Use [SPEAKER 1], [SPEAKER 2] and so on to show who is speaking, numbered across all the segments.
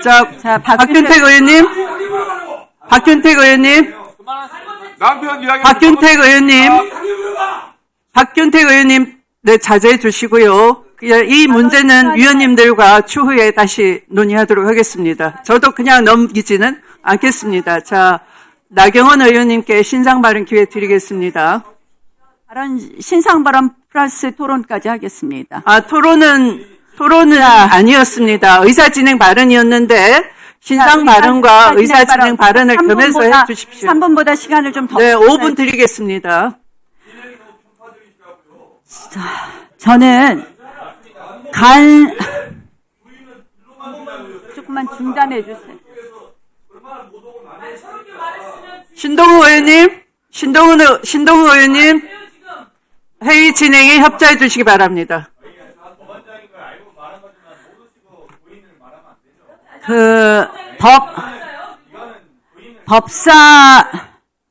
[SPEAKER 1] 자, 박균택 의원님. 박균택 의원님.
[SPEAKER 2] 남편 이야기.
[SPEAKER 1] 박균택 의원님. 박균택 의원님, 네, 자제해 주시고요. 이 문제는 위원님들과 추후에 다시 논의하도록 하겠습니다. 저도 그냥 넘기지는 않겠습니다. 자, 나경원 의원님께 신상 발언 기회 드리겠습니다.
[SPEAKER 3] 신상 발언 플러스 토론까지 하겠습니다.
[SPEAKER 1] 토론은 아니었습니다. 의사진행 발언이었는데 신상 발언과 의사진행 발언을 겸해서 해 주십시오.
[SPEAKER 3] 3분보다 시간을 좀 더.
[SPEAKER 1] 네, 5분 드리겠습니다.
[SPEAKER 3] 저는 조금만 중단해 주세요.
[SPEAKER 1] 신동우 의원님, 회의 진행에 협조해 주시기 바랍니다.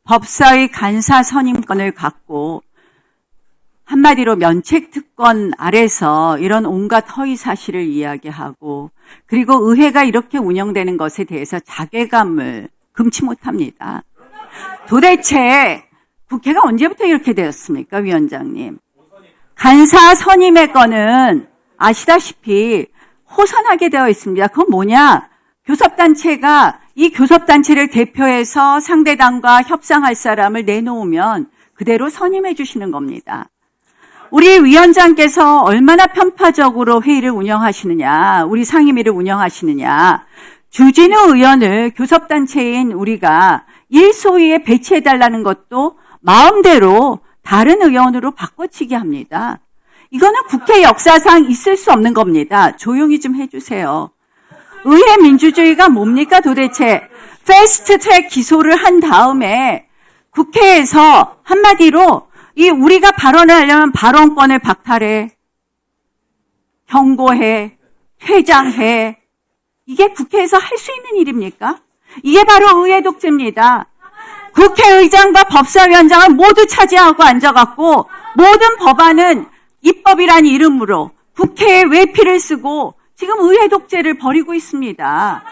[SPEAKER 3] 법사의 간사 선임권을 갖고 한마디로 면책특권 아래서 이런 온갖 허위 사실을 이야기하고, 그리고 의회가 이렇게 운영되는 것에 대해서 자괴감을 금치 못합니다. 도대체 국회가 언제부터 이렇게 되었습니까, 위원장님? 간사 선임의 건은 아시다시피 호선하게 되어 있습니다. 그건 뭐냐? 교섭단체가 이 교섭단체를 대표해서 상대당과 협상할 사람을 내놓으면 그대로 선임해 주시는 겁니다. 우리 위원장께서 얼마나 편파적으로 회의를 운영하시느냐, 우리 상임위를 운영하시느냐, 주진우 의원을 교섭단체인 우리가 일소위에 배치해달라는 것도 마음대로 다른 의원으로 바꿔치기 합니다. 이거는 국회 역사상 있을 수 없는 겁니다. 조용히 좀 해주세요. 의회 민주주의가 뭡니까 도대체? 패스트트랙 기소를 한 다음에 국회에서 한마디로 우리가 발언을 하려면 발언권을 박탈해, 경고해, 퇴장해. 이게 국회에서 할 수 있는 일입니까? 이게 바로 의회 독재입니다. 국회의장과 법사위원장을 모두 차지하고 앉아갖고 모든 법안은 입법이라는 이름으로 국회에 외피를 쓰고 지금 의회 독재를 벌이고 있습니다.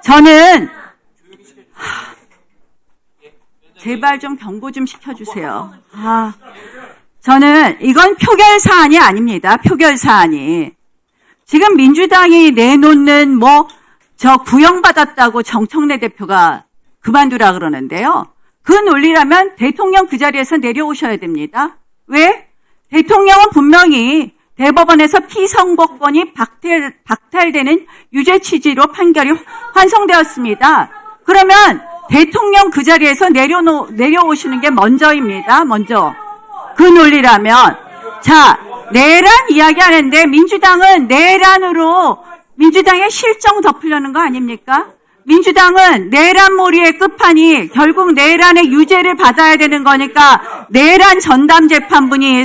[SPEAKER 3] 저는 제발 좀 경고 좀 시켜주세요. 저는 이건 표결 사안이 아닙니다. 표결 사안이. 지금 민주당이 내놓는 구형받았다고 정청래 대표가 그만두라 그러는데요. 그 논리라면 대통령 그 자리에서 내려오셔야 됩니다. 왜? 대통령은 분명히 대법원에서 피선거권이 박탈되는 유죄 취지로 판결이 환송되었습니다. 그러면 대통령 그 자리에서 내려오시는 게 먼저입니다. 먼저. 그 논리라면. 자, 내란 이야기 하는데 민주당은 내란으로 민주당의 실정 덮으려는 거 아닙니까? 민주당은 내란몰이의 끝판이 결국 내란의 유죄를 받아야 되는 거니까 내란 전담 재판부니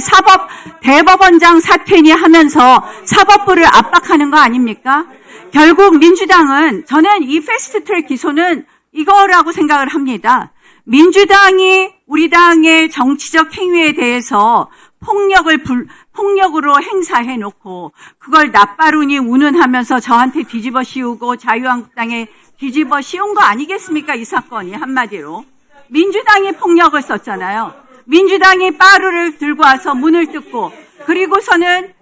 [SPEAKER 3] 대법원장 사퇴니 하면서 사법부를 압박하는 거 아닙니까? 결국 민주당은, 저는 이 패스트트랙 기소는 이거라고 생각을 합니다. 민주당이 우리 당의 정치적 행위에 대해서 폭력으로 행사해놓고 그걸 낯바루니 운운하면서 저한테 뒤집어 씌우고 자유한국당에 뒤집어 씌운 거 아니겠습니까? 이 사건이 한마디로. 민주당이 폭력을 썼잖아요. 민주당이 빠루를 들고 와서 문을 뜯고, 그리고서는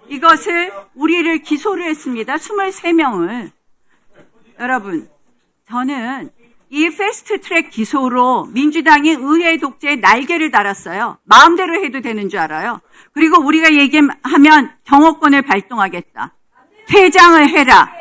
[SPEAKER 3] 우리를 기소를 했습니다. 23명을. 여러분, 저는 이 패스트트랙 기소로 민주당이 의회 독재에 날개를 달았어요. 마음대로 해도 되는 줄 알아요. 그리고 우리가 얘기하면 경호권을 발동하겠다. 퇴장을 해라.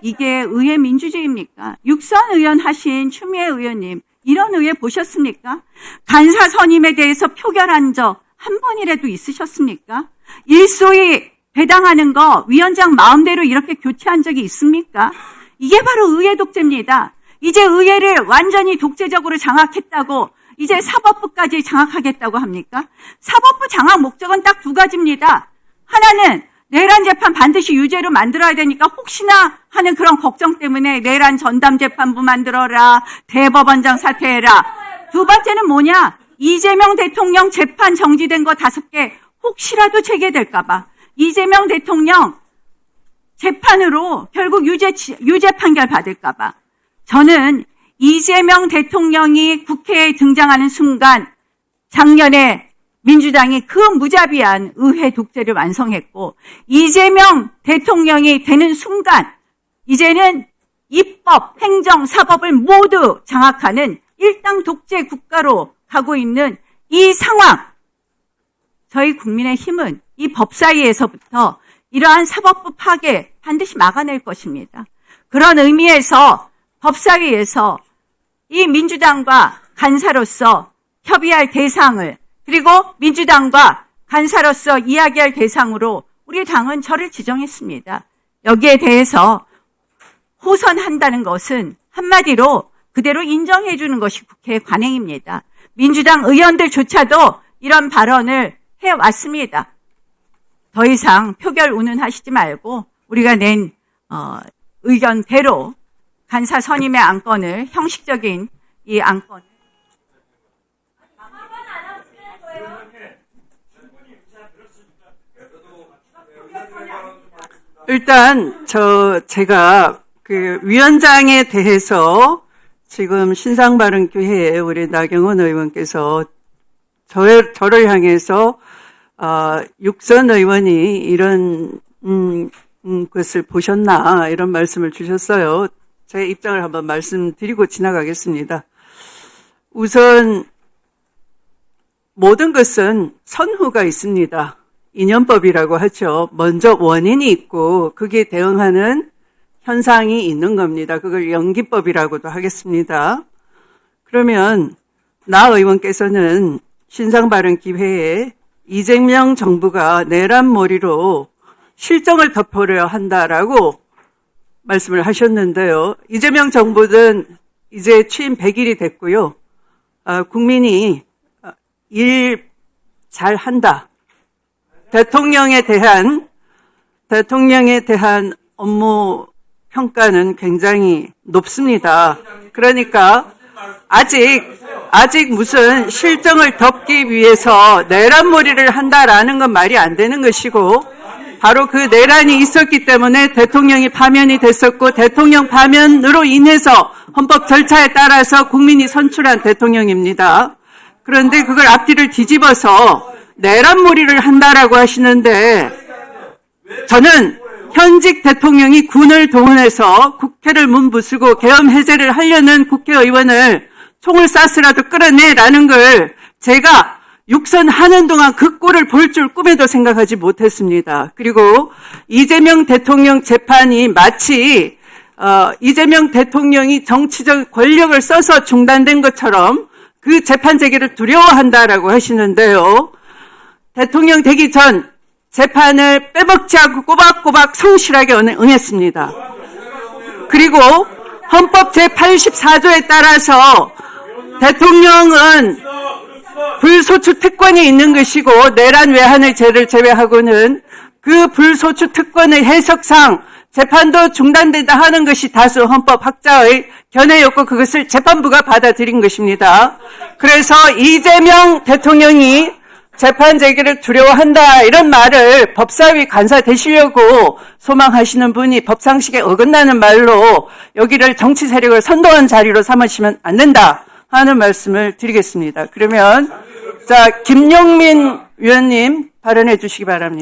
[SPEAKER 3] 이게 의회 민주주의입니까? 육선 의원 하신 추미애 의원님, 이런 의회 보셨습니까? 간사 선임에 대해서 표결한 적 한 번이라도 있으셨습니까? 일소위 배당하는 거 위원장 마음대로 이렇게 교체한 적이 있습니까? 이게 바로 의회 독재입니다. 이제 의회를 완전히 독재적으로 장악했다고 이제 사법부까지 장악하겠다고 합니까? 사법부 장악 목적은 딱 두 가지입니다. 하나는 내란 재판 반드시 유죄로 만들어야 되니까 혹시나 하는 그런 걱정 때문에 내란 전담 재판부 만들어라, 대법원장 사퇴해라. 두 번째는 뭐냐? 이재명 대통령 재판 정지된 거 5개 혹시라도 재개될까 봐. 이재명 대통령 재판으로 결국 유죄 판결 받을까봐 저는 이재명 대통령이 국회에 등장하는 순간 작년에 민주당이 그 무자비한 의회 독재를 완성했고 이재명 대통령이 되는 순간 이제는 입법, 행정, 사법을 모두 장악하는 일당 독재 국가로 가고 있는 이 상황, 저희 국민의힘은 이 법사위에서부터 이러한 사법부 파괴 반드시 막아낼 것입니다. 그런 의미에서 법사위에서 이 민주당과 간사로서 협의할 대상을 그리고 민주당과 간사로서 이야기할 대상으로 우리 당은 저를 지정했습니다. 여기에 대해서 호선한다는 것은 한마디로 그대로 인정해 주는 것이 국회의 관행입니다. 민주당 의원들조차도 이런 발언을 해왔습니다. 더 이상 표결 운운하시지 말고 우리가 낸 의견대로 간사 선임의 안건을 형식적인 이 안건을
[SPEAKER 1] 일단 제가 그 위원장에 대해서 지금 신상바른교회에 우리 나경원 의원께서 저를 향해서 육선 의원이 이런 것을 보셨나 이런 말씀을 주셨어요. 제 입장을 한번 말씀드리고 지나가겠습니다. 우선 모든 것은 선후가 있습니다. 인연법이라고 하죠. 먼저 원인이 있고 거기에 대응하는 현상이 있는 겁니다. 그걸 연기법이라고도 하겠습니다. 그러면 나 의원께서는 신상바른기회에 이재명 정부가 내란몰이로 실정을 덮으려 한다라고 말씀을 하셨는데요. 이재명 정부는 이제 취임 100일이 됐고요. 국민이 일 잘한다. 대통령에 대한 업무 평가는 굉장히 높습니다. 그러니까 아직 무슨 실정을 덮기 위해서 내란몰이를 한다라는 건 말이 안 되는 것이고 바로 그 내란이 있었기 때문에 대통령이 파면이 됐었고 대통령 파면으로 인해서 헌법 절차에 따라서 국민이 선출한 대통령입니다. 그런데 그걸 앞뒤를 뒤집어서 내란몰이를 한다라고 하시는데 저는 현직 대통령이 군을 동원해서 국회를 문부수고 계엄 해제를 하려는 국회의원을 총을 쏴서라도 끌어내라는 걸 제가 육선하는 동안 그 꼴을 볼 줄 꿈에도 생각하지 못했습니다. 그리고 이재명 대통령 재판이 마치 이재명 대통령이 정치적 권력을 써서 중단된 것처럼 그 재판 재개를 두려워한다라고 하시는데요. 대통령 되기 전 재판을 빼먹지 않고 꼬박꼬박 성실하게 응했습니다. 그리고 헌법 제84조에 따라서 대통령은 불소추 특권이 있는 것이고 내란 외환의 죄를 제외하고는 그 불소추 특권의 해석상 재판도 중단된다 하는 것이 다수 헌법 학자의 견해였고 그것을 재판부가 받아들인 것입니다. 그래서 이재명 대통령이 재판 재개를 두려워한다 이런 말을 법사위 간사 되시려고 소망하시는 분이 법상식에 어긋나는 말로 여기를 정치 세력을 선동한 자리로 삼으시면 안 된다 하는 말씀을 드리겠습니다. 그러면 자 김용민 위원님 발언해 주시기 바랍니다.